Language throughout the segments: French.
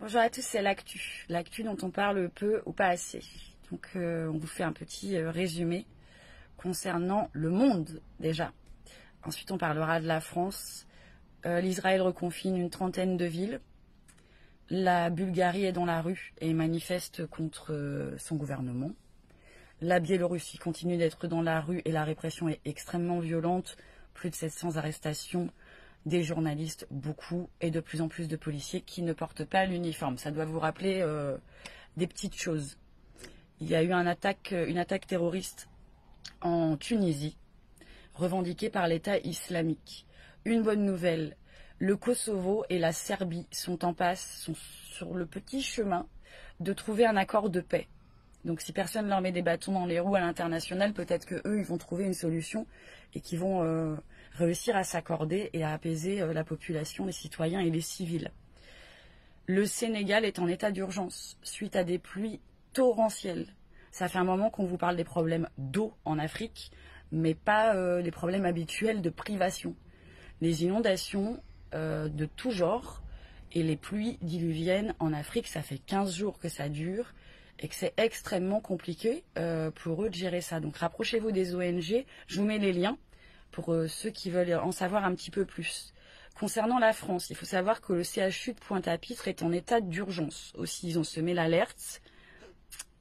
Bonjour à tous, c'est l'actu dont on parle peu ou pas assez. Donc on vous fait un petit résumé concernant le monde déjà. Ensuite on parlera de la France. L'Israël reconfine une trentaine de villes. La Bulgarie est dans la rue et manifeste contre son gouvernement. La Biélorussie continue d'être dans la rue et la répression est extrêmement violente. Plus de 700 arrestations, des journalistes, beaucoup, et de plus en plus de policiers qui ne portent pas l'uniforme. Ça doit vous rappeler des petites choses. Il y a eu une attaque terroriste en Tunisie, revendiquée par l'État islamique. Une bonne nouvelle, le Kosovo et la Serbie sont sur le petit chemin de trouver un accord de paix. Donc si personne ne leur met des bâtons dans les roues à l'international, peut-être qu'eux, ils vont trouver une solution et qu'ils vont réussir à s'accorder et à apaiser la population, les citoyens et les civils. Le Sénégal est en état d'urgence suite à des pluies torrentielles. Ça fait un moment qu'on vous parle des problèmes d'eau en Afrique, mais pas des problèmes habituels de privation. Les inondations de tout genre et les pluies diluviennes en Afrique, ça fait 15 jours que ça dure et que c'est extrêmement compliqué pour eux de gérer ça. Donc rapprochez-vous des ONG, je vous mets les liens pour ceux qui veulent en savoir un petit peu plus. Concernant la France, il faut savoir que le CHU de Pointe-à-Pitre est en état d'urgence. Aussi, ils ont semé l'alerte.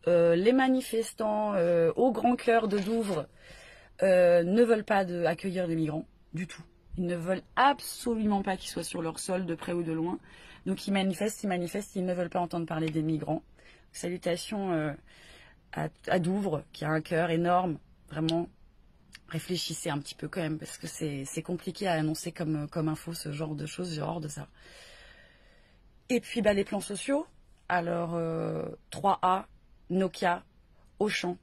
Les manifestants au grand cœur de Douvres ne veulent pas accueillir les migrants du tout. Ils ne veulent absolument pas qu'ils soient sur leur sol, de près ou de loin. Donc ils manifestent, ils ne veulent pas entendre parler des migrants. Salutations à Douvres, qui a un cœur énorme. Vraiment, réfléchissez un petit peu quand même, parce que c'est compliqué à annoncer comme info, ce genre de choses, j'ai horreur de ça. Et puis les plans sociaux. Alors 3A, Nokia, Auchan,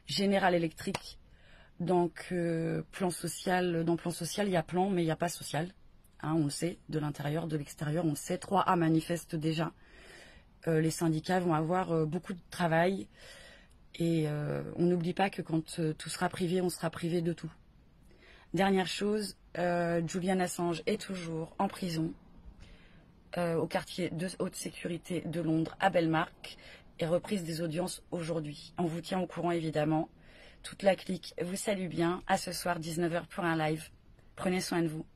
General Electric. Donc plan social, dans plan social, il y a plan, mais il n'y a pas social. Hein, on le sait, de l'intérieur, de l'extérieur, on le sait. 3A manifeste déjà. Les syndicats vont avoir beaucoup de travail. Et on n'oublie pas que quand tout sera privé, on sera privé de tout. Dernière chose, Julian Assange est toujours en prison au quartier de haute sécurité de Londres, à Belmarsh, et reprise des audiences aujourd'hui. On vous tient au courant évidemment. Toute la clique vous salue bien. À ce soir, 19h pour un live. Prenez soin de vous.